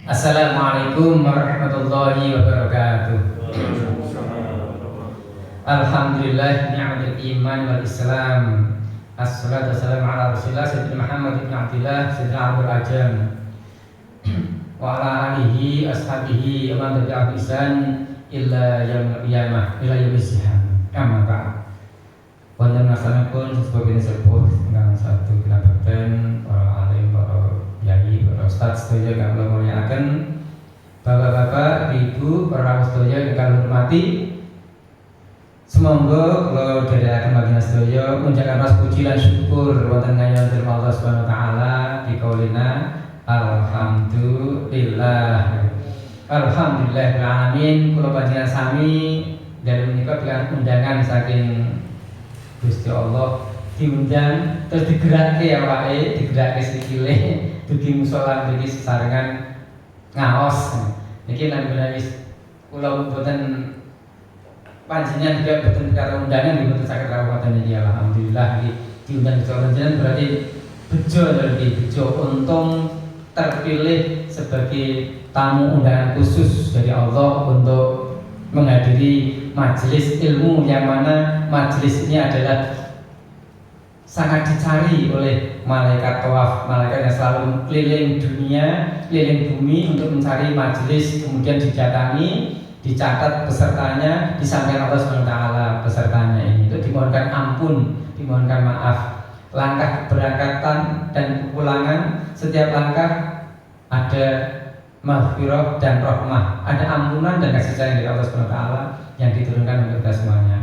Assalamualaikum warahmatullahi wabarakatuh. Alhamdulillah ni'matul iman wal islam. Assalatu wassalamu ala rasulillah sayyidina Muhammad ibn Abdillah sayyidina Abdul Ajam wa ala alihi ashabihi wa man tabi'ahum bi ihsan illa yaumil qiyamah ila yaumil hisab. Amma ba'd. Wonten pun sebagai sepuh dengan satu kinabekten para alim, para yai, para ustaz sedaya kang kula mulyakaken, bapak-bapak, ibu, para sedaya ingkang hormati. Semoga kula dherekaken baginda sedaya munjakan ras puji lan syukur wonten ngayanten Allah Subhanahu wa taala dikaulina alhamdulillah. Alhamdulillah alamin. Kula panjenengan sami dalem menika dengan undangan saking Gusti Allah diundang terus digerakke awake, digerakke sikile dugi musala mriki sesarengan ngaos. Niki lan wis kula mboten panjenengan juga betul karo undangan di betul sakit rawatan ini. Alhamdulillah diundang seorang jenengan berarti bejo lebih bejo untung terpilih sebagai tamu undangan khusus dari Allah untuk menghadiri majelis ilmu yang mana majelis ini adalah sangat dicari oleh malaikat tawaf, malaikat yang selalu keliling dunia, keliling bumi untuk mencari majelis, kemudian didatangi, dicatat pesertanya, disampaikan Allah SWT pesertanya ini itu dimohonkan ampun, dimohonkan maaf. Langkah keberangkatan dan kepulangan, setiap langkah ada maghfirah dan rahmah, ada ampunan dan kasih sayang dari Allah SWT yang diturunkan untuk kita semuanya.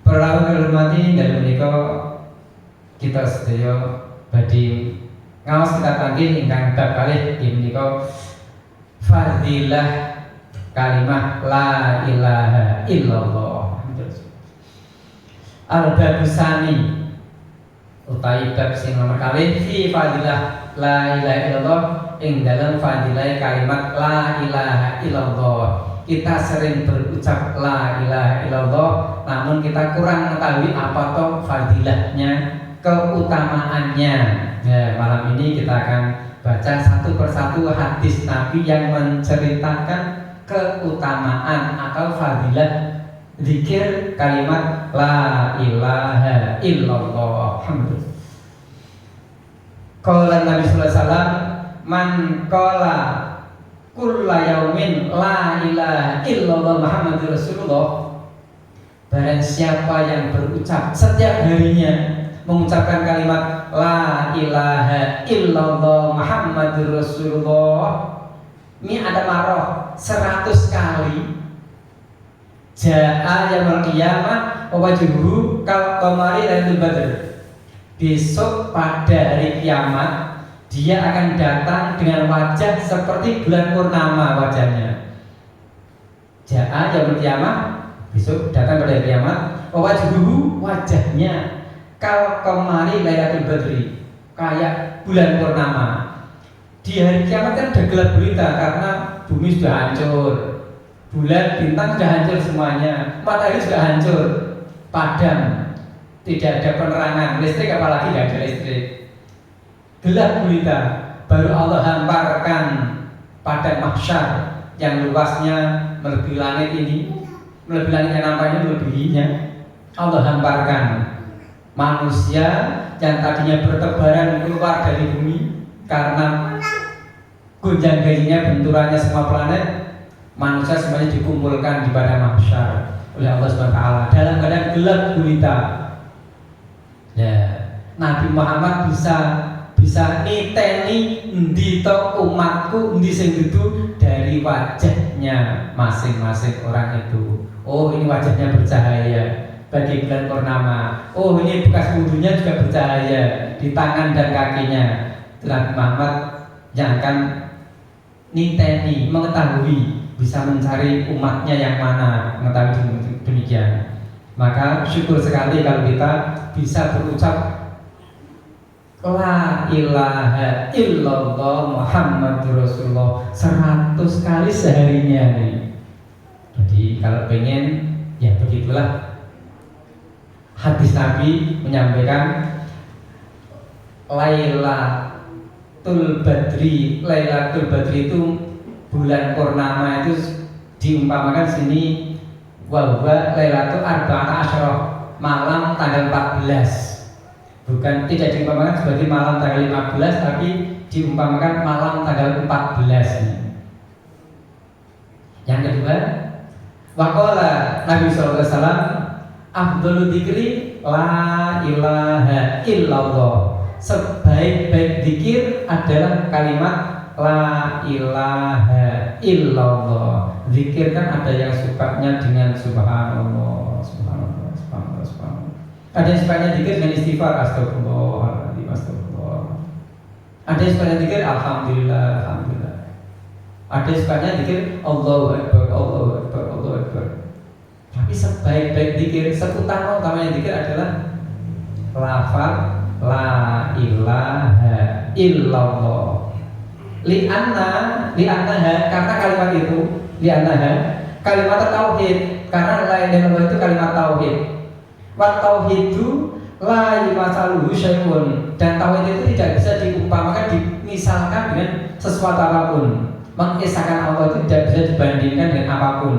Para hormati dari menika kita sedaya badhe ngaos kita panggih ingkang bab kalih di menika fadilah kalimah la ilaha illallah. Al-babusani utawi bab sing nomor kalih fi fadilah la ilaha illallah, ing dalam fadilah kalimat la ilaha illallah. Kita sering berucap la ilaha illallah, namun kita kurang mengetahui apa toh fadilahnya, keutamaannya. Nah, malam ini kita akan baca satu persatu hadis Nabi yang menceritakan keutamaan atau fadilah zikir kalimat la ilaha illallah. Qala Nabi sallallahu alaihi wasallam, man qala kulla yaumin la ilaha illallah Muhammadur Rasulullah, barang siapa yang berucap setiap harinya mengucapkan kalimat la ilaha illallah Muhammadur Rasulullah, ini ada marah 100 kali. Ja'a yaumul qiyamah wa wajhuhu kal qamari lailatul badr. Besok pada hari kiamat dia akan datang dengan wajah seperti bulan purnama wajahnya. Ja'a yaumul qiyamah, besok datang pada hari kiamat, wa wajhuhu wajahnya kal qamari lailatul badri, kayak bulan purnama. Di hari kiamat kan udah gelap gulita karena bumi sudah hancur, bulan bintang sudah hancur semuanya, matahari sudah hancur, padam, tidak ada penerangan, listrik apalagi tidak ada listrik, gelap gulita. Baru Allah hamparkan pada mahsyar yang luasnya melebihi langit ini, melebihi langit yang nampaknya melebihinya. Allah hamparkan manusia yang tadinya bertebaran keluar dari bumi karena gonjang ganjingnya benturannya semua planet, manusia semuanya dikumpulkan di padang mahsyar oleh Allah SWT dalam keadaan gelap gulita. Ya, Nabi Muhammad bisa niteni endi to umatku, endi sing dudu dari wajahnya masing-masing orang itu. Oh, ini wajahnya bercahaya bagi bulan purnama. Oh, ini bekas wudhunya juga bercahaya di tangan dan kakinya. Nabi Muhammad yang akan niteni, mengetahui, bisa mencari umatnya yang mana, mengetahui demikian. Maka syukur sekali kalau kita bisa berucap la ilaha illallah Muhammadur Rasulullah 100 kali seharinya nih. Jadi kalau pengen, ya begitulah hadis Nabi menyampaikan Laila Badri. Lailatul Badri itu bulan purnama, itu diumpamakan sini wahwa Lailatul Arba'ata Asyara, malam tanggal 14. Bukan, tidak diumpamakan sebagai malam tanggal 15, tapi diumpamakan malam tanggal 14. Yang kedua, waqala Nabi sallallahu alaihi wasallam, afdhalul dzikri la ilaha illallah. Sebaik-baik zikir adalah kalimat la ilaha illallah. Zikir kan ada yang sukanya dengan subhanallah, subhanallah, subhanallah, subhanallah. Ada yang sukanya zikir dengan istighfar, astagfirullahaladzim, astagfirullah. Ada yang sukanya zikir alhamdulillah, alhamdulillah. Ada yang sukanya zikir Allahu Akbar, Allahu Akbar, Allahu Akbar. Tapi sebaik-baik zikir, seutama-utamanya zikir adalah lafaz la ilaha illallah. Li'annaha, karena kalimat itu, kalimat tauhid, karena la ilaha illallah itu kalimat tauhid. Wa tauhidu la yumasaluhu syai'un, dan tauhid itu tidak bisa diumpamakan, dimisalkan dengan sesuatu apapun. Mengisahkan Allah itu tidak bisa dibandingkan dengan apapun.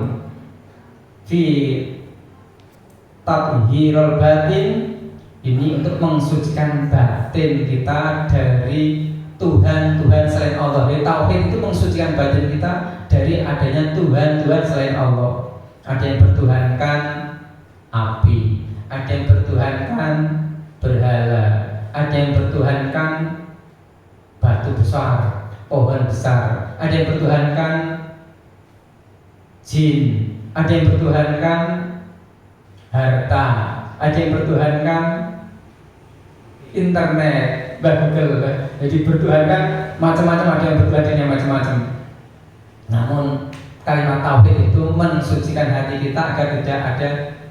Fi tathhirul batin, ini untuk mensucikan batin kita dari Tuhan-Tuhan selain Allah. Jadi tauhid itu mensucikan batin kita dari adanya Tuhan-Tuhan selain Allah. Ada yang bertuhankan api, ada yang bertuhankan berhala, ada yang bertuhankan batu besar, pohon besar, ada yang bertuhankan jin, ada yang bertuhankan harta, ada yang bertuhankan internet, Google. Jadi bertuhankan macam-macam, ada yang bertuhankan macam-macam. Namun kalimat tauhid itu mensucikan hati kita agar tidak ada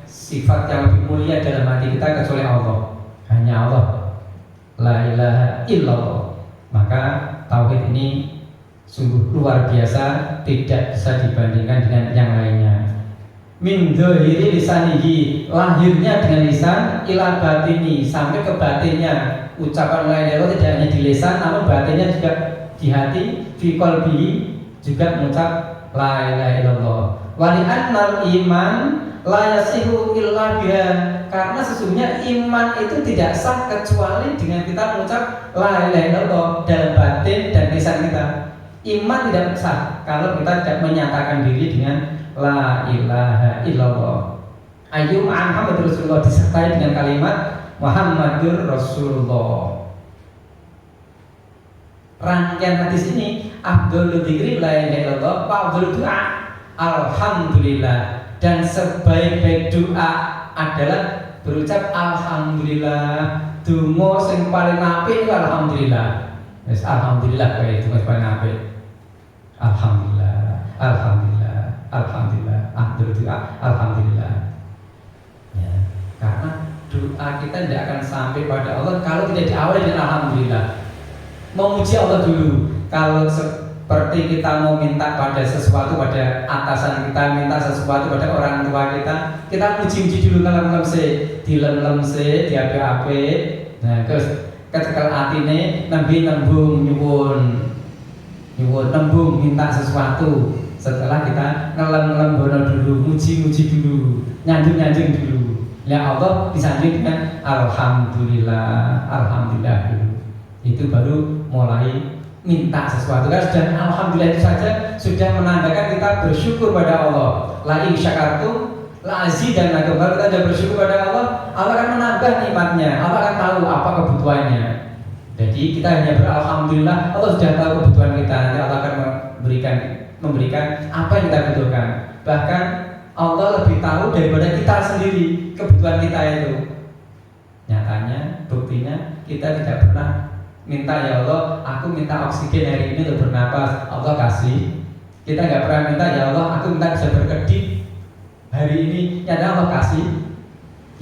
sifat yang lebih mulia dalam hati kita kecuali Allah. Hanya Allah, la ilaha illallah. Maka tauhid ini sungguh luar biasa, tidak bisa dibandingkan dengan yang lainnya. Min dzahiri lisanihi, lahirnya dengan lisan, ila batini, sampai ke batinnya. Ucapan la ilaha illallah tidak hanya di lisan, namun batinnya juga di hati, fi qalbihi, juga mengucap la ilaha illallah. Wa li'annal iman la yasihu illa biha, karena sesungguhnya iman itu tidak sah kecuali dengan kita mengucap la ilaha illallah dalam batin dan lisan kita. Iman tidak sah kalau kita tidak menyatakan diri dengan la ilaha illallah. Ayu Muhammad Rasulullah, disertai dengan kalimat Muhammadur Rasulullah. Rangkaian hadis ini, afdhalul dzikri la ilaha illallah wa afdhalud du'a alhamdulillah, dan sebaik-baik doa adalah berucap alhamdulillah. Donga sing paling apik itu alhamdulillah. Wis alhamdulillah kowe itu paling apik. Alhamdulillah, alhamdulillah, alhamdulillah, afdhalud du'a alhamdulillah. Ya, karena doa kita tidak akan sampai pada Allah kalau tidak diawali dengan alhamdulillah. Memuji Allah dulu. Kalau seperti kita mau minta pada sesuatu, pada atasan kita, minta sesuatu pada orang tua kita puji-puji dulu, ngelem-ngelem se, dilem-lem se, diape-ape. Nah, terus kecekel atine nembi nembung nyuwun nembung minta sesuatu. Setelah kita ngelem-ngelem bono dulu, muji-muji dulu, nyanjung-nyanjung dulu. Ya Allah disanjung dengan alhamdulillah, alhamdulillah dulu. Itu baru mulai minta sesuatu. Dan alhamdulillah itu saja sudah menandakan kita bersyukur pada Allah. La in syakartum la azidannakum. Kalau kita sudah bersyukur pada Allah, Allah akan menambah nikmatnya. Allah akan tahu apa kebutuhannya. Jadi kita hanya beralhamdulillah, Allah sudah tahu kebutuhan kita. Nanti Allah akan memberikan apa yang kita butuhkan. Bahkan Allah lebih tahu daripada kita sendiri kebutuhan kita itu. Nyatanya, buktinya kita tidak pernah minta, ya Allah, aku minta oksigen hari ini untuk bernapas, Allah kasih. Kita nggak pernah minta, ya Allah, aku minta bisa berkedip hari ini, nyata Allah kasih,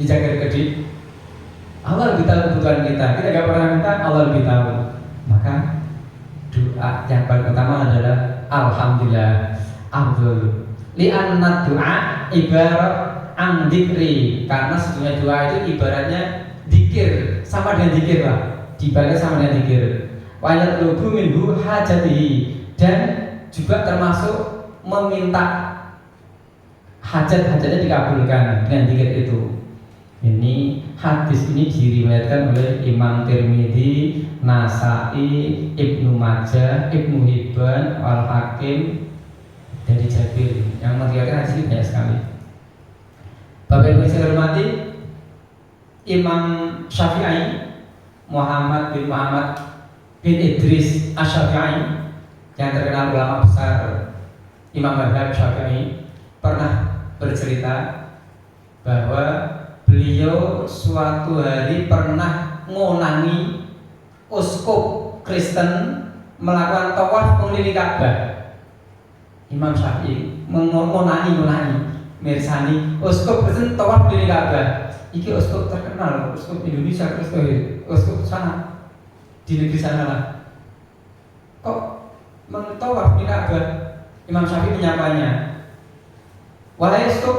bisa berkedip. Allah lebih tahu kebutuhan kita. Kita nggak pernah minta, Allah lebih tahu. Maka doa yang paling utama adalah alhamdulillah, afdhal. Li'anna doa ibarat an dzikri, karena sesungguhnya doa itu ibaratnya dzikir, sama dengan dzikir lah. Dibaca sama dengan dzikir. wa yatlubu minhu hajatihi, dan juga termasuk meminta hajat-hajatnya dikabulkan dengan zikir itu. Ini hadis ini diriwayatkan oleh Imam Tirmidzi, Nasai, Ibnu Majah, Ibnu Hibban, Al Hakim dari Jabir. Yang meriwayatkan hadis ini banyak sekali. Bapak Ibu yang saya hormati, Imam Syafi'i, Muhammad bin Idris Asy-Syafi'i, yang terkenal ulama besar Imam Mazhab Syafi'i, pernah bercerita bahwa beliau suatu hari pernah ngonangi uskup Kristen melakukan tawaf mengelilingi Ka'bah. Imam Syafi'i ngonangi mirsani uskup Kristen tawaf mengelilingi Ka'bah. Iki uskup terkenal, uskup Indonesia, uskup sana di negeri sana lah. Kok mentawaf di Ka'bah? Imam Syafi'i menyapanya, wahai uskup,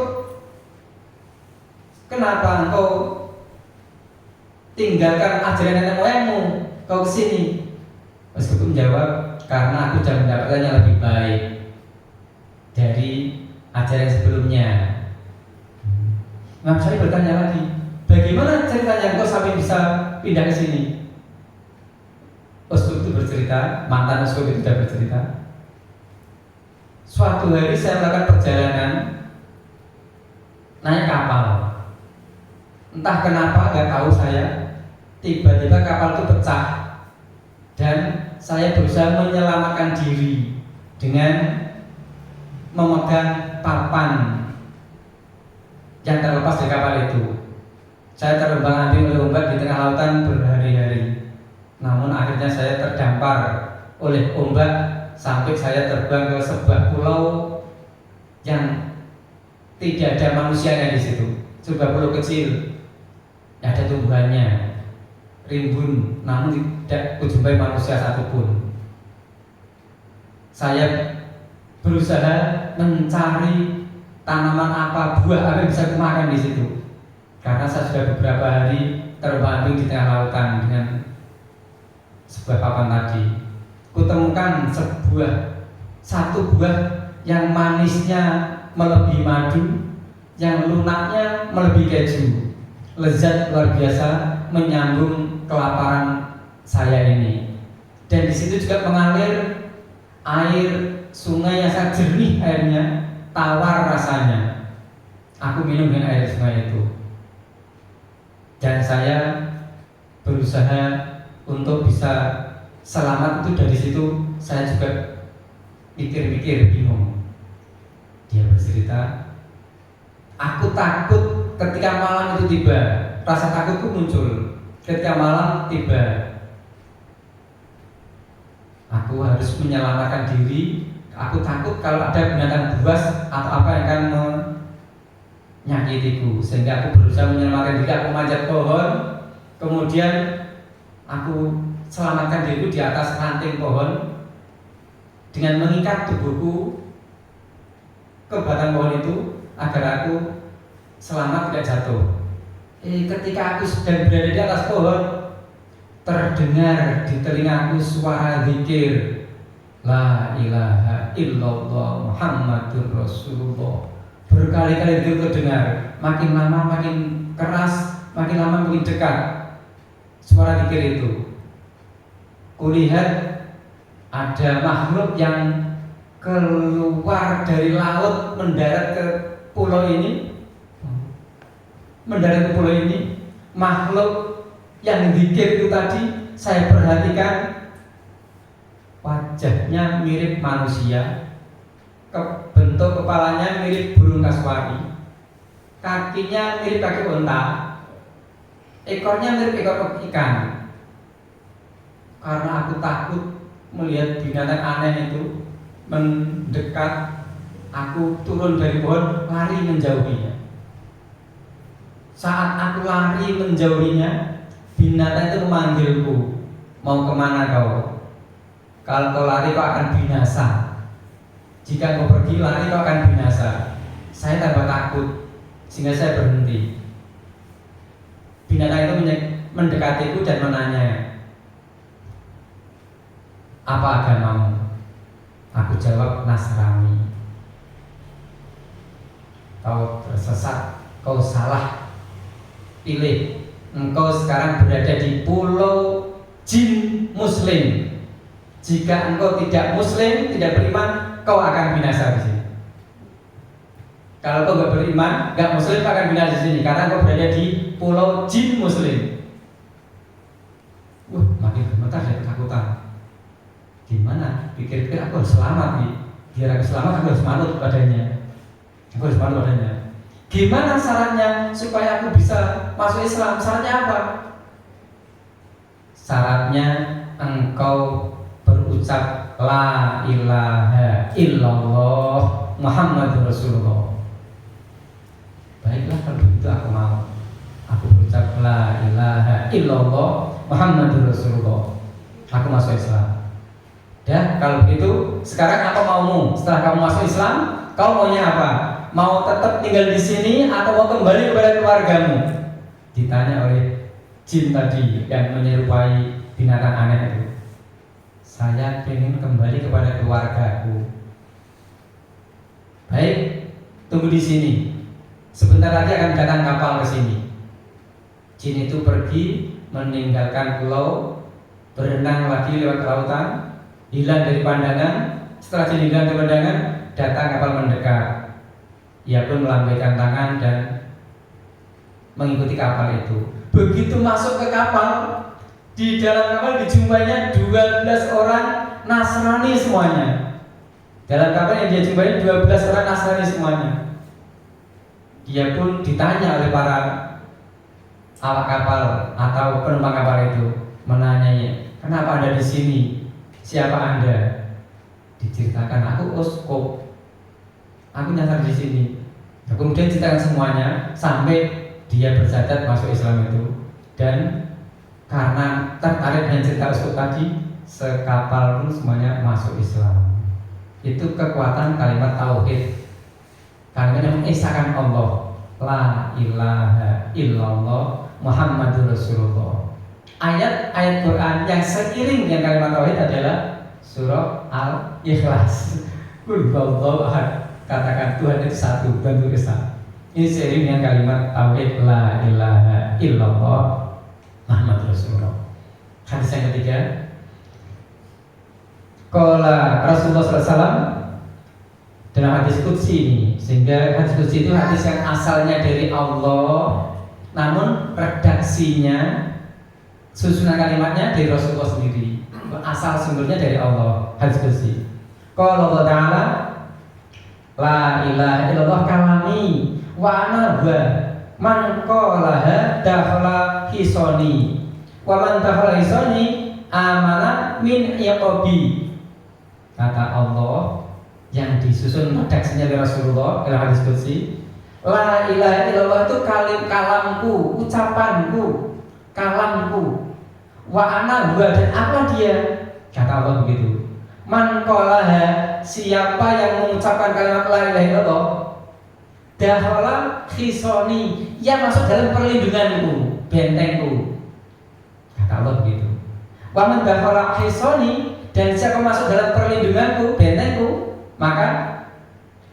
kenapa engkau tinggalkan ajaran nenek moyangmu, kau kesini? Uskup menjawab, karena aku sudah mendapatkan yang lebih baik dari ajaran sebelumnya. Imam Syafi'i bertanya lagi, bagaimana ceritanya engkau sampai bisa pindah ke sini? Uskup itu bercerita, mantan uskup itu sudah bercerita, suatu hari saya melakukan perjalanan naik kapal. Entah kenapa, nggak tahu saya, tiba-tiba kapal itu pecah dan saya berusaha menyelamatkan diri dengan memegang papan yang terlepas dari kapal itu. Saya terombang-ambing oleh ombak di tengah lautan berhari-hari. Namun akhirnya saya terdampar oleh ombak sampai saya terbang ke sebuah pulau yang tidak ada manusianya di situ. Sebuah pulau kecil, ada tumbuhannya, rimbun, namun tidak kujumpai manusia satupun. Saya berusaha mencari tanaman apa, buah apa yang bisa kumakan di situ, karena saya sudah beberapa hari terbang di tengah lautan dengan sebuah papan tadi. Kutemukan satu buah yang manisnya melebihi madu, yang lunaknya melebihi keju. Lezat luar biasa menyambung kelaparan saya ini. Dan di situ juga mengalir air sungai yang sangat jernih airnya, tawar rasanya. Aku minum dengan air sungai itu. Dan saya berusaha untuk bisa selamat itu. Dari situ saya juga mikir-mikir, bingung. Dia bercerita, aku takut ketika malam itu tiba. Rasa takutku muncul ketika malam tiba. Aku harus menyelamatkan diri. Aku takut kalau ada binatang buas atau apa yang akan menyakitiku, sehingga aku berusaha menyelamatkan diri. Aku manjat pohon, kemudian aku selamatkan diriku di atas ranting pohon dengan mengikat tubuhku ke batang pohon itu agar aku selamat tidak jatuh. Ketika aku sedang berada di atas pohon, terdengar di telingaku suara zikir, La ilaha illallah Muhammadur Rasulullah. Berkali-kali itu terdengar, makin lama makin keras, makin lama makin dekat suara zikir itu. Kulihat ada makhluk yang keluar dari laut mendarat ke pulau ini. Makhluk yang zikir itu tadi saya perhatikan, wajahnya mirip manusia, bentuk kepalanya mirip burung kasuari, kakinya mirip kaki unta, ekornya mirip ekor ikan. Karena aku takut melihat binatang aneh itu mendekat, aku turun dari pohon, lari menjauhinya. Saat aku lari menjauhinya, binatang itu memanggilku, mau kemana kau? Kalau kau lari kau akan binasa. Jika kau pergi lari kau akan binasa. Saya tambah takut, sehingga saya berhenti. Binatang itu mendekatiku dan menanya, apa agamamu? Aku jawab, Nasrani. Kau tersesat, kau salah pilih. Engkau sekarang berada di pulau jin muslim. Jika engkau tidak muslim, tidak beriman, kau akan binasa di sini. Kalau kau gak beriman, gak muslim, kau akan binasa di sini karena kau berada di pulau jin muslim. Makin gemetar dan ketakutan. Gimana? Pikir-pikir aku harus selamat nih. Biar aku selamat, aku harus manut padanya. Gimana syaratnya supaya aku bisa masuk Islam? Syaratnya apa? Syaratnya engkau berucap la ilaha illallah Muhammadur Rasulullah. Baiklah, kalau begitu aku mau. Aku berucap la ilaha illallah Muhammadur Rasulullah. Aku masuk Islam. Dan kalau begitu, sekarang apa maumu? Setelah kamu masuk Islam, kau maunya apa? Mau tetap tinggal di sini atau mau kembali kepada keluargamu? Ditanya oleh jin tadi yang menyerupai binatang aneh itu. Saya ingin kembali kepada keluargaku. Baik, tunggu di sini. Sebentar lagi akan datang kapal ke sini. Jin itu pergi meninggalkan pulau, berenang lagi lewat lautan, hilang dari pandangan. Setelah jin hilang dari pandangan, datang kapal mendekat. Ia pun melambaikan tangan dan mengikuti kapal itu. Begitu masuk ke kapal, di dalam kapal dijumpainya 12 orang Nasrani semuanya. Dalam kapal yang dia jumpai 12 orang Nasrani semuanya. Dia pun ditanya oleh para awak kapal atau penumpang kapal itu, menanyanya, kenapa Anda di sini? Siapa Anda? Diceritakan, aku Uskop. Aku nyasar di sini. Kemudian ceritakan semuanya sampai dia bersyahadat masuk Islam itu. Dan karena tertarik dengan cerita Uskop tadi, sekapal pun semuanya masuk Islam. Itu kekuatan kalimat tauhid. Kalimat yang mengesahkan Allah, la ilaha illallah Muhammadur Rasulullah. Ayat-ayat Quran yang seiring dengan kalimat tauhid adalah surah Al-Ikhlas. Qul huwallahu ahad. Katakan Tuhan itu satu, Tuhan itu esa. Ini seiring dengan kalimat tauhid la ilaha illallah Muhammadur Rasulullah. Hadis yang ketiga, qala Rasulullah SAW dalam hadis qudsi ini, sehingga hadis qudsi itu hadis yang asalnya dari Allah, namun redaksinya, susunan kalimatnya dari Rasulullah sendiri. Asal sumbernya dari Allah. Hadis qudsi. Qala Allah Ta'ala, la ilaha illallah kalami wa ana huwa man qalaha dakhala hisani wa man dakhala hisani amana min iqabi. Kata Allah yang disusun redaksinya dari Rasulullah dalam hadis qudsi, la ilaha illallah itu kalamku, ucapanku, kalamku, wa ana huwa, dan apa dia? Kata Allah begitu. Man qalaha, siapa yang mengucapkan kalimat la ilaha illallah, dakhala khisoni, yang masuk dalam perlindunganku, bentengku. Kata Allah begitu. Wa man dakhala khisoni, dan siapa masuk dalam perlindunganku, bentengku, maka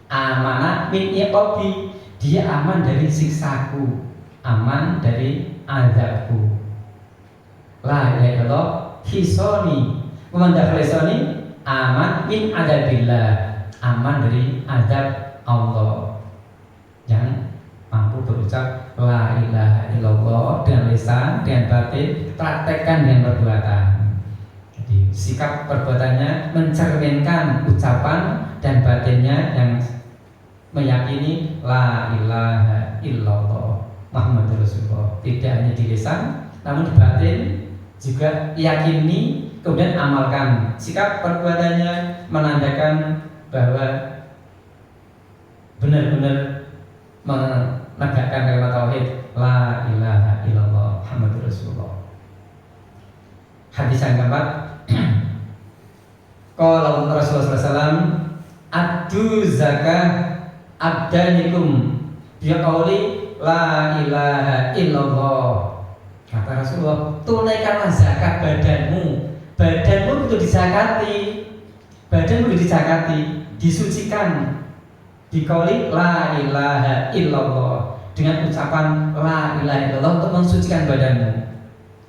amanah min iqabi, dia aman dari siksaku, aman dari azabku. La ilaha illallah khisoni, wa man dakhala khisoni aman min adabillah, aman dari azab Allah. Yang mampu berucap la ilaha illallah dengan lisan, dengan batin, praktekkan dengan perbuatan. Jadi sikap perbuatannya mencerminkan ucapan dan batinnya yang meyakini la ilaha illallah Muhammadur Rasulullah. Tidak hanya di lisan, namun di batin juga yakini, kemudian amalkan. Sikap perbuatannya menandakan bahwa benar-benar menegakkan kalimat tauhid la ilaha illallah Muhammadur Rasulullah. Hadis yang keempat, qala Rasulullah SAW, addu zakah abdanikum biqauli la ilaha illallah. Kata Rasulullah, tunaikanlah zakat badanmu badanmu butuh dizakati, badan butuh dizakati, disucikan. Dikauli la ilaha illallah, dengan ucapan la ilaha illallah untuk mensucikan badanmu.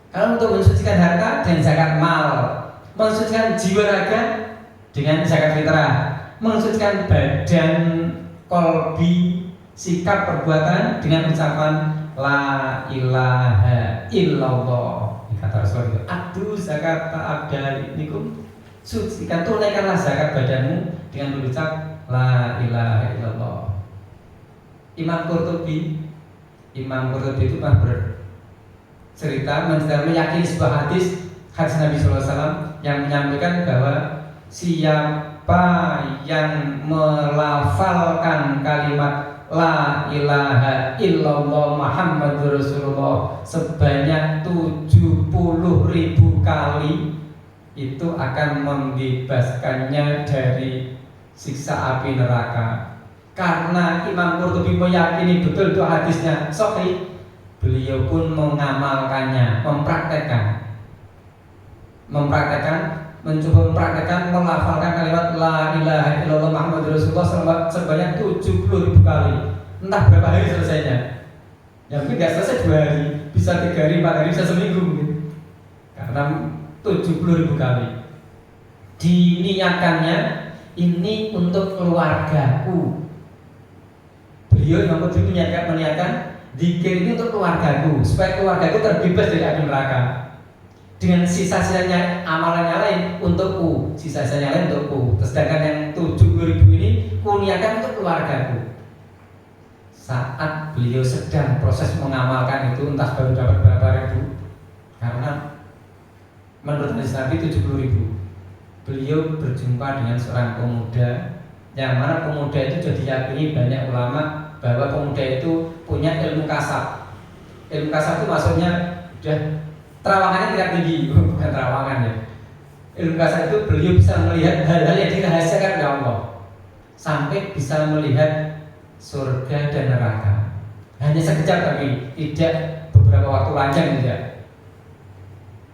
Kalau untuk mensucikan harta dengan zakat mal, mensucikan jiwa raga dengan zakat fitrah, mensucikan badan, kolbi, sikap perbuatan dengan ucapan la ilaha illallah. Kata Rasulullah itu, adu zakat abdali nikum, sucikan, tunaikanlah zakat badanmu dengan berucap la ilaha illallah. Imam Qurtubi itu pernah bercerita, meyakini sebuah hadis Nabi SAW yang menyampaikan bahwa siapa yang melafalkan kalimat la ilaha illallah Muhammadur Rasulullah sebanyak 70.000 kali, itu akan membebaskannya dari siksa api neraka. Karena Imam Qurtubi meyakini betul itu hadisnya sahih, beliau pun mengamalkannya, mencoba mempraktekkan, melafalkan kalimat la ilaha illallah Muhammadur Rasulullah sebanyak 70.000 kali. Entah berapa hari selesainya. Ya mungkin nggak selesai 2 hari, bisa 3 hari, 4 hari, bisa seminggu mungkin. Karena 70.000 kali. Diniatkannya ini untuk keluargaku. Beliau Imam Qurtubi meniatkan zikir ini untuk keluargaku, supaya keluargaku terbebas dari api neraka. Dengan sisa-sisanya amalannya lain untukku, sisa-sisanya lain untukku. Sedangkan yang 70.000 ini kuniatkan untuk keluargaku. Saat beliau sedang proses mengamalkan itu, entah baru dapat berapa ribu, karena menurut hadis Nabi 70.000. Beliau berjumpa dengan seorang pemuda, yang mana pemuda itu sudah diyakini banyak ulama bahwa pemuda itu punya ilmu kasab. Ilmu kasab itu maksudnya sudah terawangannya tidak tinggi, bukan terawangan ya. Ilmu kasab itu beliau bisa melihat hal-hal yang dirahasiakan oleh Allah, sampai bisa melihat surga dan neraka. Hanya sekejap, tapi tidak beberapa waktu panjang tidak.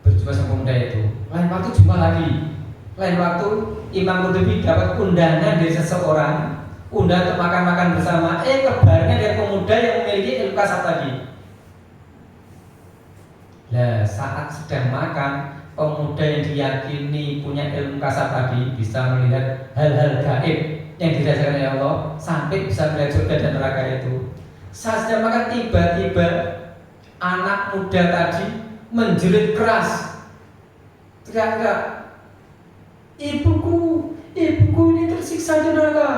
Berjumpa sama pemuda itu. Lain waktu jumpa lagi. Lain waktu Imam Qurtubi dapat undangan dari seseorang, undang untuk makan-makan bersama. Kabarnya dari pemuda yang memiliki ilmu kasab tadi. Nah, saat sedang makan, pemuda yang diyakini punya ilmu kasab tadi bisa melihat hal-hal gaib yang dirasakan oleh Allah, sampai bisa melihat surga dan neraka itu. Saat sedang makan, tiba-tiba anak muda tadi menjerit keras, teriak-teriak, ibuku ini tersiksa di neraka.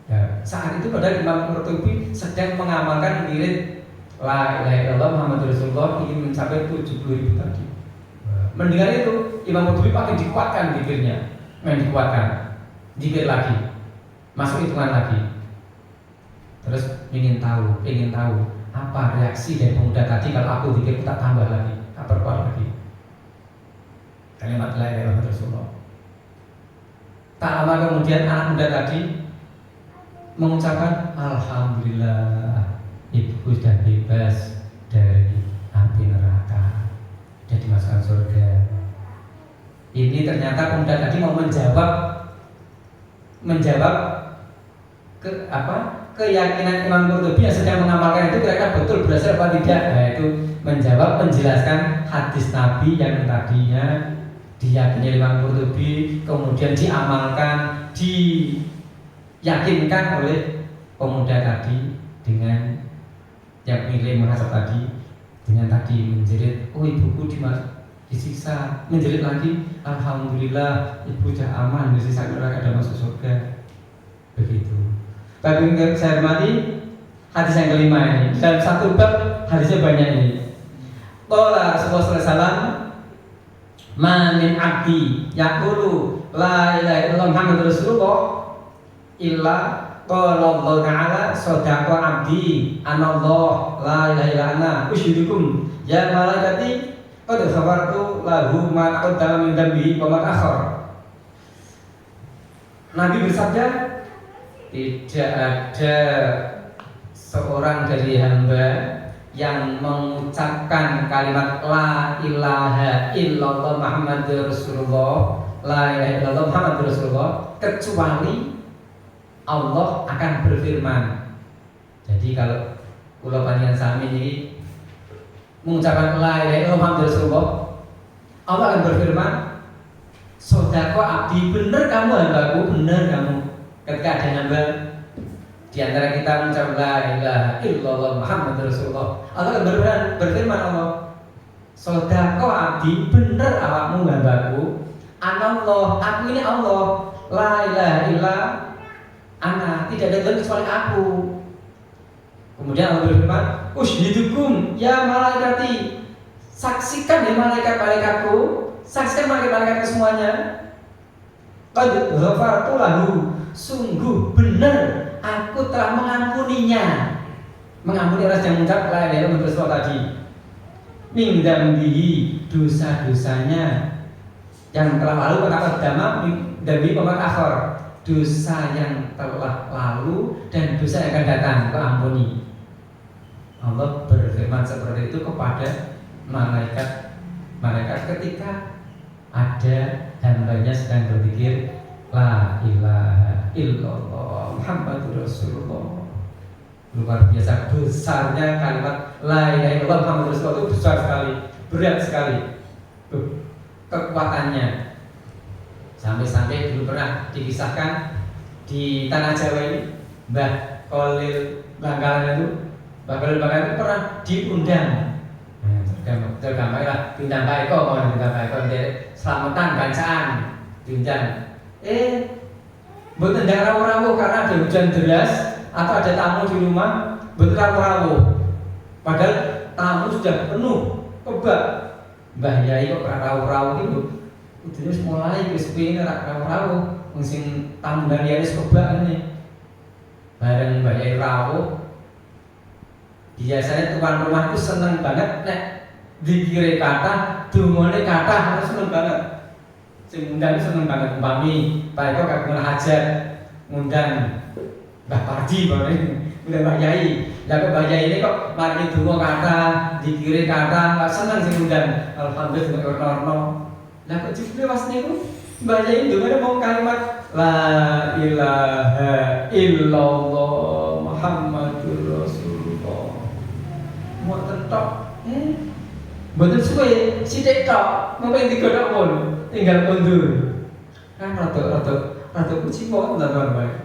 Ya, saat itu padahal Imam Qurtubi sedang mengamalkan wirid la ilaha illallah Muhammadur Rasulullah ingin mencapai 70.000 tadi. Mendengar itu Imam Qurtubi pakai dikuatkan zikirnya, dikuatkan, zikir lagi, masuk hitungan lagi. Terus ingin tahu apa reaksi dari pemuda tadi kalau aku zikir tak tambah lagi, tak perkuat lagi kalimat la ilaha illallah Rasulullah. Tak lama kemudian anak muda tadi mengucapkan alhamdulillah, ibuku sudah bebas dari api neraka, sudah dimasukkan surga. Ini ternyata pemuda tadi mau menjawab keyakinan Imam Qurtubi yang sedang mengamalkan itu kira-kira betul berhasil apa tidak. Nah, itu menjelaskan hadis Nabi yang tadinya diyakini Imam Qurtubi, kemudian diamalkan, diyakinkan oleh pemuda tadi dengan yang milih merasa tadi, dengan tadi menjerit, oh ibuku disiksa, menjerit lagi, alhamdulillah ibu sudah aman dari siksa neraka dan masuk surga. Begitu. Bagi yang saya hormati, hadis yang kelima ini dalam satu bab hadisnya banyak ini. Qala Rasulullah SAW, ma min abdi yaqulu la ilaha illallah Muhammadur Rasulullah illa qala Allah ta'ala sadaqa abdi anallah la ilaha illa ana usyidukum ya malaikati qad ghafartu lahu ma qaddama min dhanbihi wa ma ta'akhkhar. Nabi bersabda, tidak ada seorang dari hamba yang mengucapkan kalimat la ilaha illallah Muhammadur Rasulullah, la ilaha illallah Muhammadur Rasulullah, kecuali Allah akan berfirman. Jadi kalau kula panjenengan sami ini mengucapkan la ilaha illallah Muhammadur Rasulullah, Allah akan berfirman, "Sodako abdi, benar kamu hambaku, benar kamu." Ketika ada hamba di antara kita mengucapkan la ilaha illallah Muhammadur Rasulullah, Allah akan berfirman Allah, "Sodako abdi, benar awakmu hambaku, anallah, aku ini Allah, la ilaha illa ana, tidak ada Tuhan kecuali aku." Kemudian Allah berfirman, "Ushidukum ya malaikati, saksikan ya malaikat-malaikatku, saksikan malaikat-malaikatku semuanya. Qad ghafartu lahu, sungguh benar aku telah mengampuninya." Mengampuni orang yang mengucap la ilaha illallah tadi. Min dzambihi, dosa-dosanya yang telah lalu, kenapa dama dari paman akhir, dosa yang telah lalu dan dosa yang akan datang keampuni. Allah berfirman seperti itu kepada malaikat ketika ada hambanya sedang berzikir la ilaha illallah Muhammadur Rasulullah. Luar biasa besarnya kalimat la ilaha illallah Muhammadur Rasulullah, itu besar sekali, berat sekali kekuatannya. Sampai-sampai dulu pernah dikisahkan di tanah Jawa ini, Mbah Khalil Bangkalan itu pernah diundang. Tergambar bintang Pak Eko, bintang Pak Eko selamatan bacaan diundang. Mboten ndang rawuh-rawuh karena ada hujan deras atau ada tamu di rumah, mboten rawuh-rawuh. Padahal tamu sudah penuh kebak. Mbah Yai kok rawuh-rawuh itu. Udine mulai wis pene rak rawuh-rawuh, wong sing tamu liyane kebak ngene. Bareng Mbah Yai rawuh, biasanya tuan rumah itu seneng banget nek dikire kata, dungane kata, harus seneng banget. Sing ngundang seneng banget, umpami Pak Eko kagungan hajat ngundang Mbah Pardi bareng ngundang Mbah Yai. Lah kok Mbah Yai ini kok mari donga kata, dikire kata, seneng sing ngundang. Alhamdulillah orno-orno. Lah kok jebule was niku Mbah Yai ndongane mau kalimat la ilaha illallah Muhammadur Rasulullah. Mau tentok, mboten suwe sithik tok, mung digodhok pun tinggal mundur. Kan rada kuciwa teman-teman.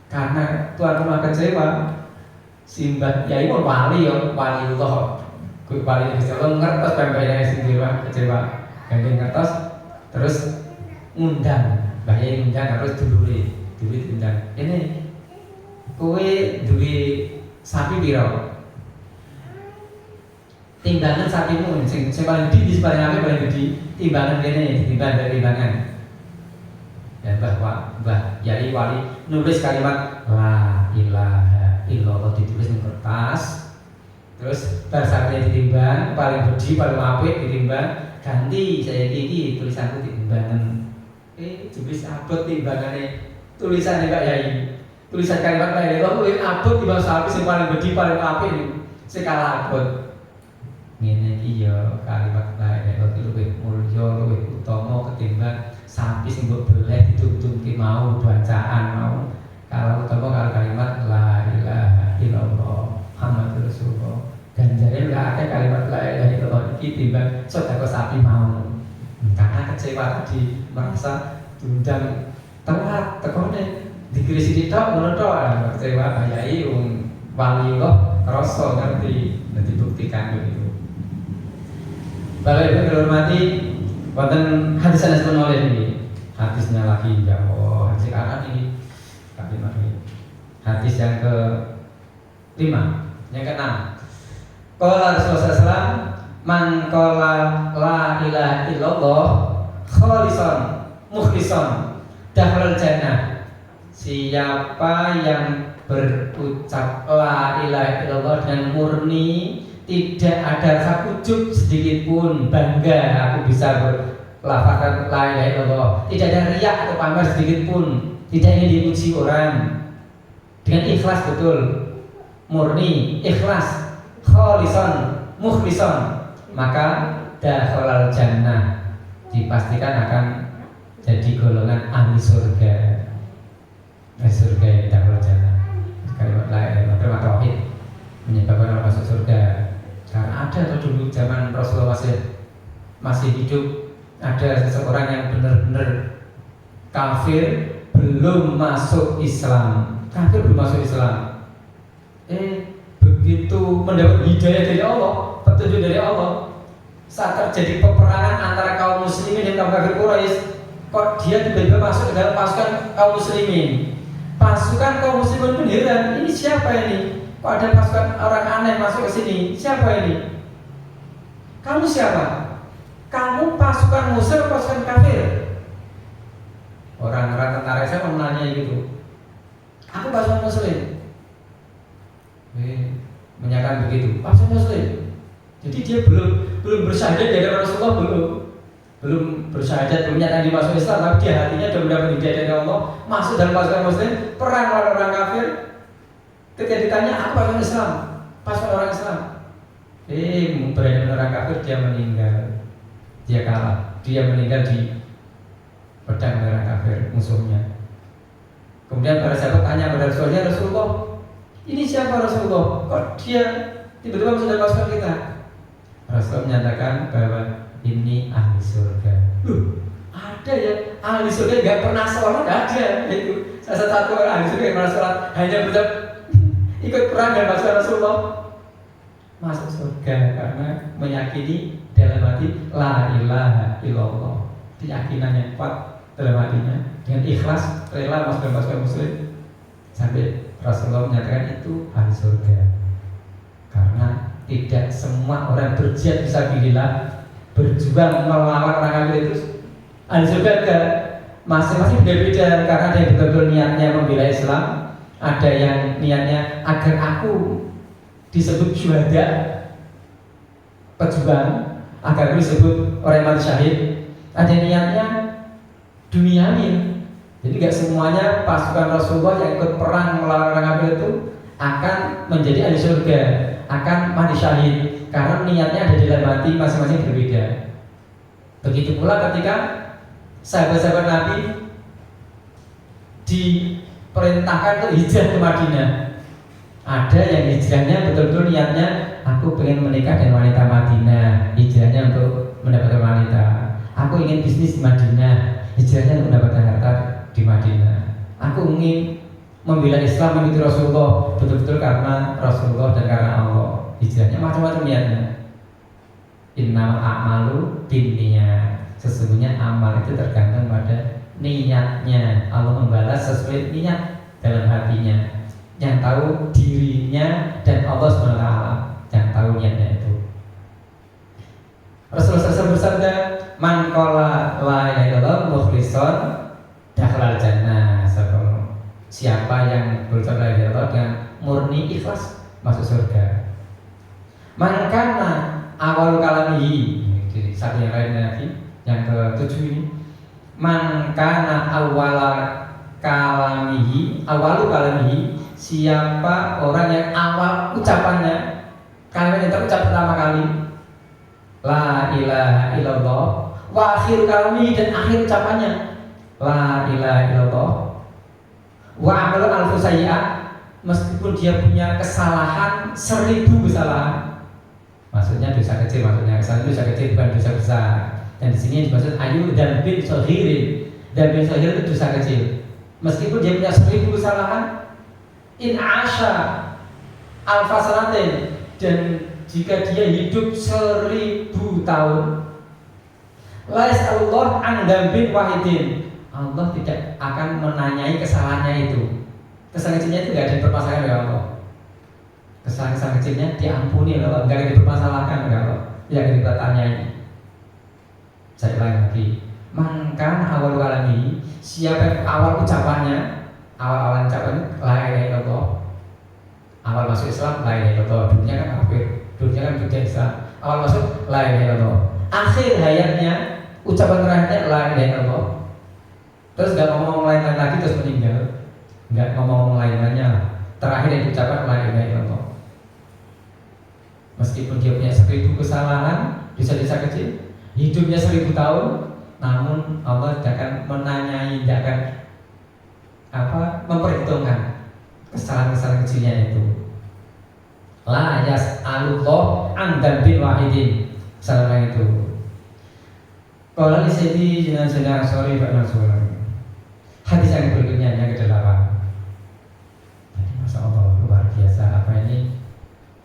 Karena tuan rumah kecewa, si Mbah Yai pun wali Allah. Kuwi wali Allah ngertos pembelane sing kecewa. Gandeng ngertos terus ngundang Mbah Yai, ngundang terus dulure diundang. Ini kowe duwe sapi piro? Timbangan sapimu sing paling gede, paling apik, paling gede. Timbangan kene, timbangan. Dan Mbah Yai wali nulis kalimat la ilaha illallah, ditulis di kertas. Terus bahasanya ditimbang, paling gede, paling apik ditimbang. Ganti saya gigi tulisanku timbangan. Jebis abot timbangane tulisannya Mbak Yai. Tulisan kalimat la ilaha illallah luwih abot timbang sapi sing paling gede, paling apik niku. Sekala abot. Ngene iki ya kalimat la ilaha illallah luwih mulya, luwih utama ketimbang sapi sing mbok beleh dituntun mau bacaan mau. Kalau utama kalau kalimat la ilaha illallah Muhammadur Rasulullah. Ganjarnya enggak ada kalimat la ilaha illallah iki timbang sedekah sapi mau. Karena kecewa tadi merasa diundang telat tekone dikirisi tok ngono tok, kecewa Yai wong wali kok krasa ngerti dan dibuktikan itu. Bapak Ibu dihormati, wonten hadis Anas bin Malik ini. Hadisnya lagi ya Allah, hadis sekarang ini. Hadis yang ke-5, yang ke-6. Qala Rasulullah SAW, man qala la ilaha illallah khalisan mukhlisan dakhalal jannah. Siapa yang berucap la ilaha illallah dengan murni, tidak ada rasa ujub sedikit pun, bangga aku bisa berlafazkan la ilaha illallah, tidak ada riak atau pamer sedikit pun, tidak ingin dipuji orang, dengan ikhlas betul, murni, ikhlas, kholisan mukhlison, maka dakhalal jannah, dipastikan akan jadi golongan ahli surga. Surga yang dakhalal jannah. Kalimat lain kalimat tauhid menyebabkan orang masuk surga. Karena ada tuh dulu zaman Rasulullah masih hidup, ada seseorang yang benar-benar kafir, belum masuk Islam. Begitu mendapat hidayah dari Allah, petunjuk dari Allah, saat terjadi peperangan antara kaum muslimin dan kaum kafir Quraisy, kok dia tiba-tiba masuk ke dalam pasukan kaum muslimin. Pasukan kaum muslimin pun heran, ini siapa ini? Kok ada pasukan orang aneh masuk ke sini? Siapa ini? Kamu siapa? Kamu pasukan musuh, pasukan kafir? Orang-orang tentara saya menanya gitu. Aku pasukan muslim. Menyatakan begitu, pasukan muslim. Jadi dia belum bersyahadat dari Rasulullah, belum bersyahadat, belum nyatakan dia masuk Islam, tapi dia hatinya sudah mendapat hidayah dari Allah, masuk dalam pasukan muslim, perang lawan orang kafir. Ketika ditanya, aku pasukan Islam, pasukan orang Islam. Berani orang kafir, dia meninggal, dia kalah, dia meninggal di pedang orang kafir musuhnya. Kemudian para sahabat tanya kepada Rasulullah, ya Rasulullah, ini siapa Rasulullah? Kok dia tiba-tiba masuk dalam pasukan kita? Rasulullah menyatakan bahwa ini ahli surga. Ada ya ahli surga nggak pernah sholat, ada itu. Salah satu orang ahli surga yang pernah sholat, hanya berucap ikut perang dan pasukan Rasulullah, masuk surga karena meyakini dalam hati la ilaha illallah, keyakinan yang kuat dalam hatinya, dengan ikhlas rela masuk dalam pasukan muslim, sampai Rasulullah menyatakan itu ahli surga. Karena tidak semua orang berjihad fisabilillah, berjuang melawan orang kafir itu ahli surga. Enggak, masing-masing beda-beda. Karena ada yang betul-betul niatnya membela Islam, ada yang niatnya agar aku disebut syuhada, pejuang, agar aku disebut orang yang mati syahid. Ada yang niatnya duniawi. Jadi gak semuanya pasukan Rasulullah yang ikut perang melawan orang kafir itu akan menjadi ahli surga, akan mati syahid, karena niatnya ada di dalam hati masing-masing berbeda. Begitu pula ketika sahabat-sahabat Nabi diperintahkan untuk hijrah ke Madinah. Ada yang hijrahnya betul-betul niatnya, aku pengen menikah dengan wanita Madinah, hijrahnya untuk mendapatkan wanita. Aku ingin bisnis di Madinah, hijrahnya untuk mendapatkan harta di Madinah. Aku ingin membela Islam, mengikuti Rasulullah, betul-betul karena Rasulullah dan karena Allah. Hijrahnya macam-macam niatnya. Innamal a'malu binniyat. Sesungguhnya amal itu tergantung pada niatnya. Allah membalas sesuai niat dalam hatinya. Yang tahu dirinya dan Allah SWT yang tahu niatnya itu. Rasulullah SAW bersabda, man qala la ilaha illallah mukhlishon dakhalal jannah. Siapa yang berucap la ilaha illallah dengan murni ikhlas masuk surga. Man kana awal kalamihi, satu yang lain lagi, yang ke-7 ini. Man kana awalu kalamihi, siapa orang yang awal ucapannya, kalimat yang terucap pertama kali la ilaha illallah, wa akhir kalamihi, dan akhir ucapannya la ilaha illallah, wa amalu alfu sayyi'ah, meskipun dia punya kesalahan 1000 kesalahan. Maksudnya dosa kecil, maksudnya kesalahan dosa kecil, bukan dosa besar. Dan di sini dimaksud ayu dan bin sohirin, dan bin sohir itu dosa kecil. Meskipun dia punya 1000 kesalahan, in asha alfa sanatin, dan jika dia hidup 1000 tahun, la yas'alullah an dzambin wahidin, Allah tidak akan menanyai kesalahannya itu. Kesalahan kecilnya itu tidak dipermasalahkan oleh Allah. Kesalahan kecilnya diampuni oleh Allah, tidak akan dipermasalahkan oleh Allah, tidak akan dipertanyai. Saya ulangi lagi, mangkan awal kalami, siapa awal ucapannya, awal ucapannya la ilaha illallah, awal masuk Islam la ilaha illallah, dunia kan kafir, dunia kan tidak Islam, awal masuk la ilaha illallah, akhir hayatnya ucapan terakhirnya la ilaha illallah, terus nggak ngomong lain-lain lagi terus meninggal, nggak ngomong lain-lainnya, terakhir yang diucapkan la ilaha illallah. Meskipun dia punya 1000 kesalahan, dosa-dosa kecil, hidupnya 1000 tahun, namun Allah tidak akan menanyai, tidak akan memperhitungkan kesalahan-kesalahan kecilnya itu. La yas'alullah an dzambin wahidin. Kesalahan itu. Qala li sayyidi jenazah sorry Pak Mansur. Hadis yang berikutnya yang ke-8. Masya Allah, luar biasa apa ini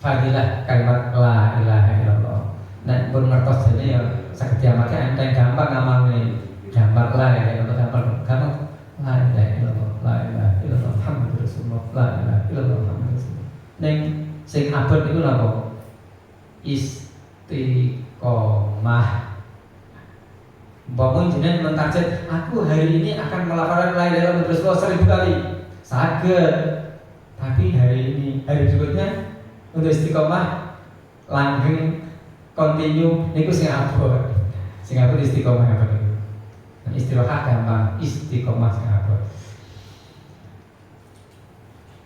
fadilah kalimat la ilaha illallah. Nah, pun ngertos ini ya sakit diamalkan yang gampang ngamalnya, gampang la ilaha illallah, gampang la ilaha illallah, la ilaha illallah Muhammadur Rasulullah, la ilaha illallah Muhammadur Rasulullah. Neng sing abot itu napa? Istiqomah. Bangun jenengan mentarget, aku hari ini akan melafalkan la ilaha illallah Rasulullah 1000 kali. Saged. Tapi hari ini, hari berikutnya untuk istiqomah langgeng continue niku sing abot. Sing abot istiqomah apa niku? Istirahat gampang, istiqomah sing abot.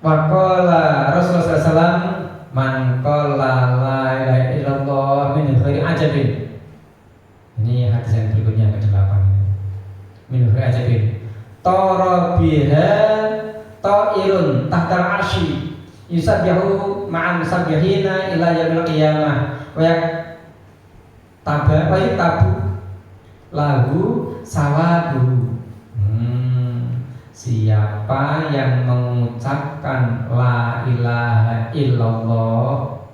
Waqala Rasulullah SAW man qala la ilaha illallah min ghairi ajabin. Ini hadis yang berikutnya ke-8 ini. Min ghairi ajabin. Tara biha ta'irun tahtal arsy yusabbihu ma'an musabbihina ila yaumil qiyamah wa tabu lahu sawabu. Siapa yang mengucapkan la ilaha illallah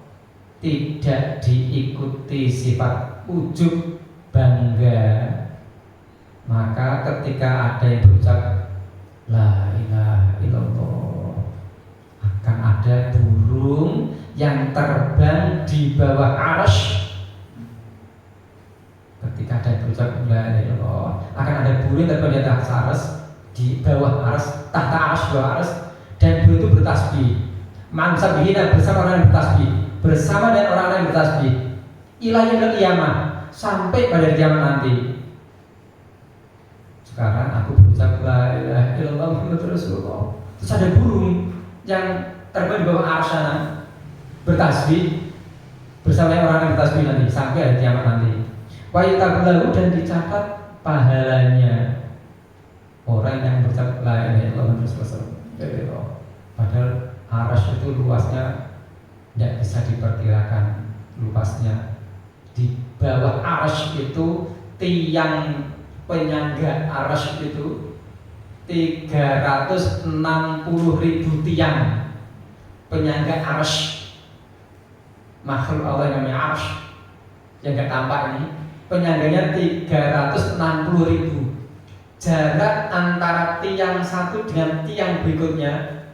tidak diikuti sifat ujub bangga, maka ketika ada yang berucap la ilaha illallah akan ada burung yang terbang di bawah arsy. Ketika ada yang berucap la ilaha illallah akan ada burung yang terbang di atas arsy, di bawah arsy, tahta arsy, bawah arsy, dan burung itu bertasbih. Mansabihina bersama orang yang bertasbih, bersama dengan orang yang bertasbih ila yaumil qiyamah, sampai pada kiamat nanti. Sekarang aku berucap la ilaha illallah Muhammadur Rasulullah. Terus ada burung yang terbang di bawah arsy sana bertasbih bersama orang yang bertasbih nanti sampai hari kiamat nanti. Wa yutablahu, dan dicatat pahalanya orang yang berucap la ilaha illallah Muhammadur Rasulullah. Padahal arsy itu luasnya tidak bisa diperkirakan luasnya. Di bawah arsy itu tiang penyangga arsy itu 360.000 tiang penyangga arsy. Makhluk Allah yang namanya arsy yang gak tampak ini, penyangganya 360.000. Jarak antara tiang satu dengan tiang berikutnya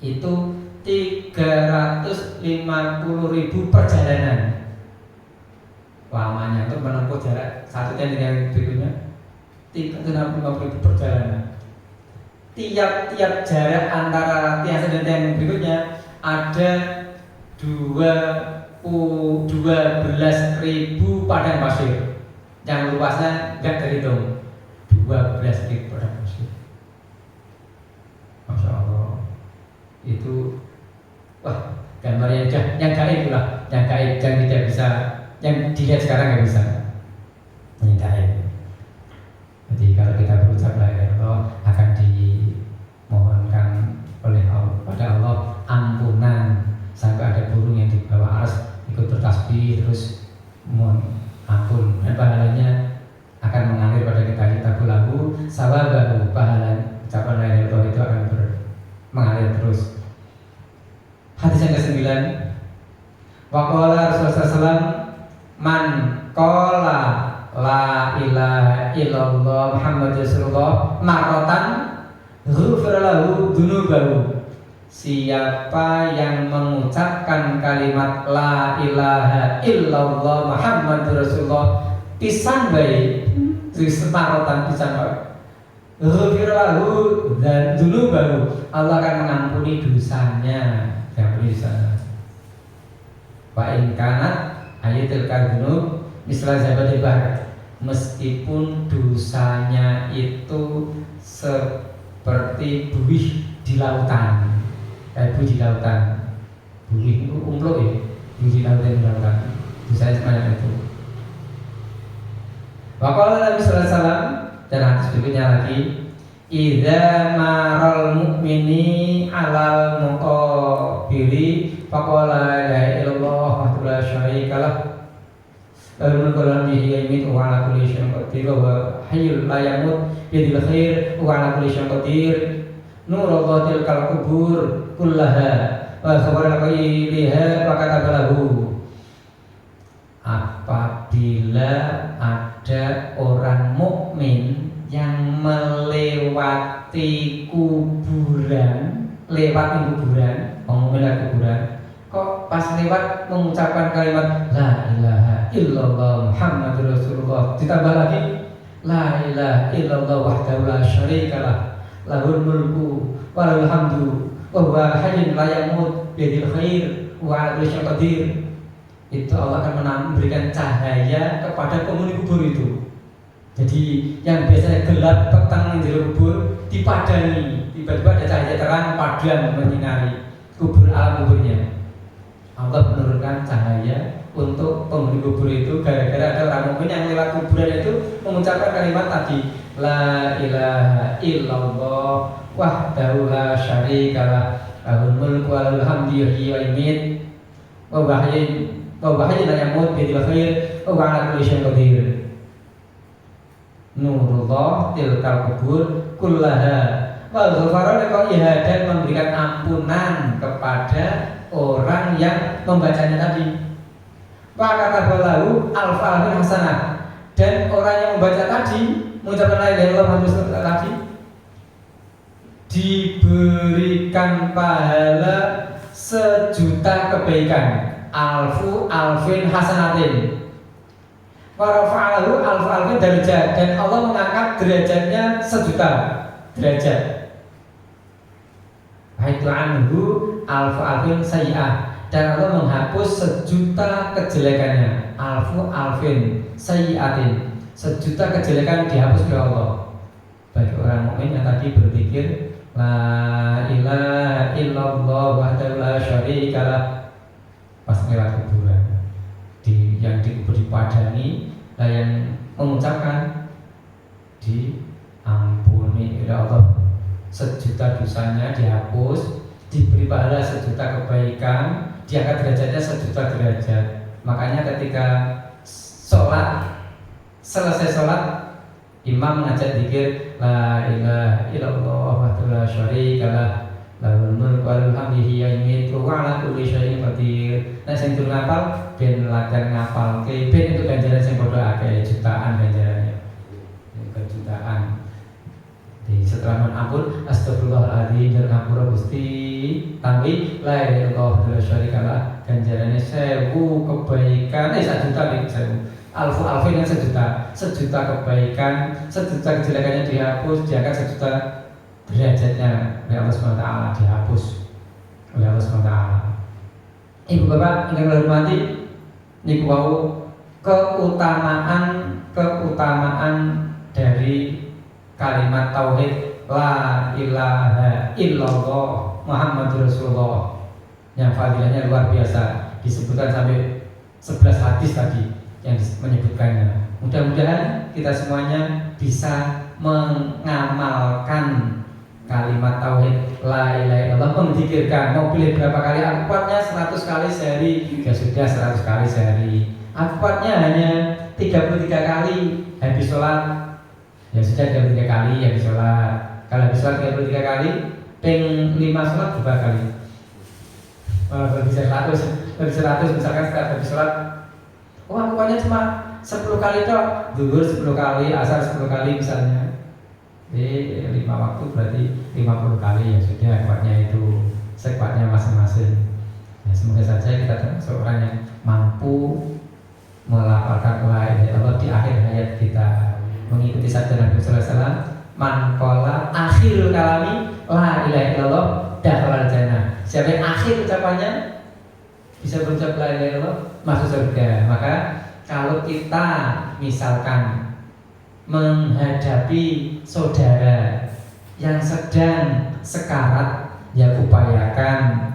itu 350.000 perjalanan lamanya untuk menempuh jarak satu tiang dengan berikutnya 350.000 perjalanan. Tiap-tiap jarak antara tiang satu dan tiang berikutnya ada 12.000 padang pasir yang luasnya nggak terhitung. 12.000 padang pasir. Masya Allah. Itu wah, gambarnya yang gaib lah, yang gaib, yang tidak bisa, yang dilihat sekarang nggak bisa. Ini gaib. Jadi kalau kita berucap la ilaha illallah akan dimohonkan oleh Allah pada Allah ampunan, sampai ada burung yang di bawah arsy ikut bertasbih terus mohon ampun, dan pahalanya akan mengalir pada kita lagu sawabahu, pahala ucapan la ilaha illallah itu akan mengalir terus. Hadis yang ke-9, waqala Rasulullah SAW man qala la ilaha illallah Muhammadur Rasulullah marratan ghufira lahu dzunubahu. Siapa yang mengucapkan kalimat la ilaha illallah Muhammadur Rasulullah pisan baik, separotan pisan baik, ghufira lahu dan dzunubahu, Allah akan mengampuni dosanya. Diampuni dosanya. Wa in kanat ayatul kadunub misal zabatil bahr, meskipun dosanya itu seperti buih di lautan, kayak buih di lautan. Buih itu umpluk ya, tinggi laut yang berapa dosanya semacam itu. Waqala Nabi sallallahu alaihi wasallam dan hadis berikutnya lagi, idza maral mu'mini alal muqabili faqala la ilaha illallah wahdahu la syarikalah lahul mulku wa lahul hamdu wa ala kulli syai'in qadir wa hayyul la yamut biyadil khair wa ala kulli syai'in qadir nurul kal kubur kullaha wa khabara qailiha wa katabalahu. Apabila ada orang mukmin yang melewati kuburan, mengumpulkan kuburan, kok pas lewat mengucapkan kalimat la ilaha illallah Muhammadur Rasulullah, ditambah lagi la ilaha illallah wahdahu la syarikalah lahul mulku wa lahul hamdu wa huwa hayyun la yamut biyadil khair wa ala kulli syai'in qadir, itu Allah akan memberikan cahaya kepada penghuni kubur itu. Jadi yang biasanya gelap petang di kubur dipadani, tiba-tiba ada cahaya terang padam menyinari kubur, alam kuburnya. Allah menurunkan cahaya untuk penghuni kubur itu gara-gara ada orang mukmin yang lewat kuburan itu mengucapkan kalimat tadi la ilaha illallah wahdahu la syarikalah lahul mulku wa lahul hamdu yuhyi wa yumiit wa bahaya la yamut biyadil khair wa ala kulli syai'in qadir nurullah tilkal kubur kullaha wa ghafara liqaiha, dan memberikan ampunan kepada orang yang membacanya tadi. Wa katabalahu alfa'alin hasanah, dan orang yang membaca tadi mengucapkan la ilaha illallah Muhammadur tadi diberikan pahala 1.000.000 kebaikan, alfin hasanatin. Wa rafa'alahu alfin darajat, dan Allah mengangkat derajatnya 1.000.000 derajat. Haitu anhu alfin sayyi'ah, dan Allah menghapus 1.000.000 kejelekannya. Alfin sayyi'atin, 1.000.000 kejelekan dihapus oleh Allah bagi orang mukmin yang tadi berzikir la ilaha illallah wahdahu la syarikalah pas lewat kuburan yang dikubur dipadani, dan yang mengucapkan diampuni oleh Allah, 1.000.000 dosanya dihapus, diberi pahala 1.000.000 kebaikan, diangkat derajatnya 1.000.000 derajat. Makanya ketika selesai sholat, imam mengajak zikir la ilaha illallah wahdahu la syarikalah lahul mulku wa lahul hamdu wa ala kulli syai'in qadir. Nek sing durung ngapal ben latihan ngapalke, ben itu ganjaran sing padha akeh, jutaan ganjarannya. Jutaan. Di setelah menampun astagfirullahaladzim dan ngapura Gusti, tapi la ilaha illallah la syarikalah, ganjarannya 1.000 kebaikan, 1.000.000 nih 1.000. Alfin yang 1.000.000 kebaikan, 1.000.000 kejelekannya dihapus, diangkat 1.000.000 derajatnya oleh Allah SWT, dihapus oleh Allah SWT. Ibu bapak yang hormati, niku wau keutamaan dari kalimat tauhid la ilaha illallah Muhammadur Rasulullah yang fadilahnya luar biasa, disebutkan sampai 11 hadis tadi yang menyebutkannya. Mudah-mudahan kita semuanya bisa mengamalkan kalimat tauhid la ilaha illallah, menzikirkan. Mau pilih berapa kali? Aku kuatnya 100 kali sehari, ya sudah 100 kali sehari. Aku kuatnya hanya 33 kali habis sholat, ya sudah 33 kali habis sholat. Kalau habis sholat 33 kali, peng 5 sholat berapa kali? Bisa 100 misalkan setelah habis sholat. Oh, aku kuatnya cuma 10 kali toh, zuhur 10 kali, asar 10 kali misalnya. 5 waktu berarti 50 kali, ya sudah kuatnya itu sekuatnya masing-masing. Ya, semoga saja kita termasuk orang yang mampu melafalkan la ilaha illallah di akhir hayat kita, mengikuti sabda Nabi sallallahu alaihi wasallam, man qala akhirul kalami la ilaha illallah dakhala jannah. Siapa yang akhir ucapannya bisa berucap la ilaha illallah masuk surga. Maka kalau kita misalkan menghadapi saudara yang sedang sekarat, ya upayakan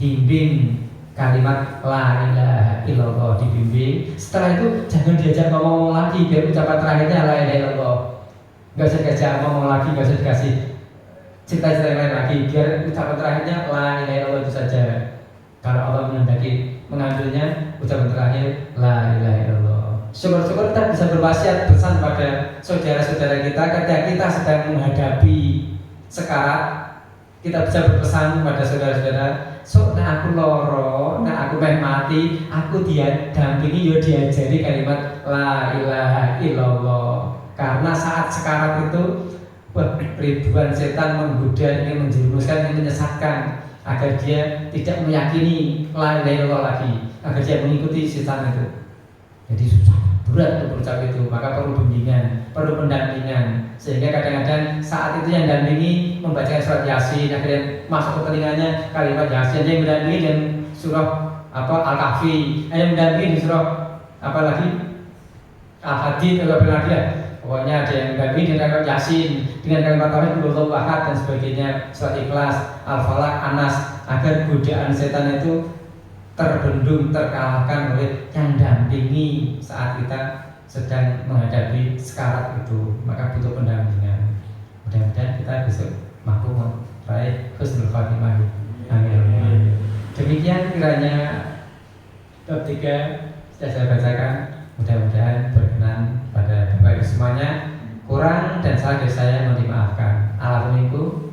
bimbing kalimat la ilaha illallah dibimbing. Setelah itu jangan diajak ngomong lagi, biar ucapan terakhirnya la ilaha illallah. Gak usah diajak ngomong lagi, gak usah dikasih cerita-cerita yang lain lagi, biar ucapan terakhirnya la ilaha illallah itu saja. Kalau Allah menghendaki mengambilnya, ucapan terakhir la ilaha illallah. Syukur-syukur kita bisa berwasiat pesan pada saudara-saudara kita ketika kita sedang menghadapi sekarat. Kita bisa berpesan kepada saudara-saudara, nek aku loro, nek aku pengen mati, aku dia dampingi, yo diajari kalimat la ilaha illallah. Karena saat sekarat itu ribuan setan menggoda, ingin menjerumuskan, ingin menyesatkan agar dia tidak meyakini la ilaha illallah lagi, agar dia mengikuti setan itu. Jadi susah, berat untuk berucap itu, maka perlu bimbingan, perlu pendampingan. Sehingga kadang-kadang saat itu yang dampingi membaca surat Yasin, akhirnya masuk ke telinganya kalimat Yasin, yang mendampingi dan surah Al-Kahfi, yang mendampingi di surah apa lagi Al-Hadid atau lagi ya. Pokoknya ada yang mendampingi dengan kalimat Yasin, dengan kalimat tauhid Allahu Ahad dan sebagainya, surat Ikhlas, Al-Falaq, Anas, agar godaan setan itu terbendung, terkalahkan oleh yang dampingi saat kita sedang menghadapi sekarat itu. Maka butuh pendampingan. Mudah-mudahan kita besok mampu meraih husnul khatimah. Amin. Demikian kiranya bab 3 sudah saya bacakan. Mudah-mudahan berkenan pada Bapak Ibu semuanya. Kurang dan salah dari saya mohon dimaafkan. Alhamdulillah.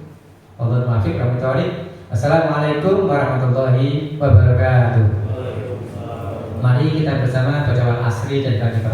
Wallahul muwaffiq ila thoriq. Assalamualaikum warahmatullahi wabarakatuh. Mari kita bersama baca wal asri dan kalimat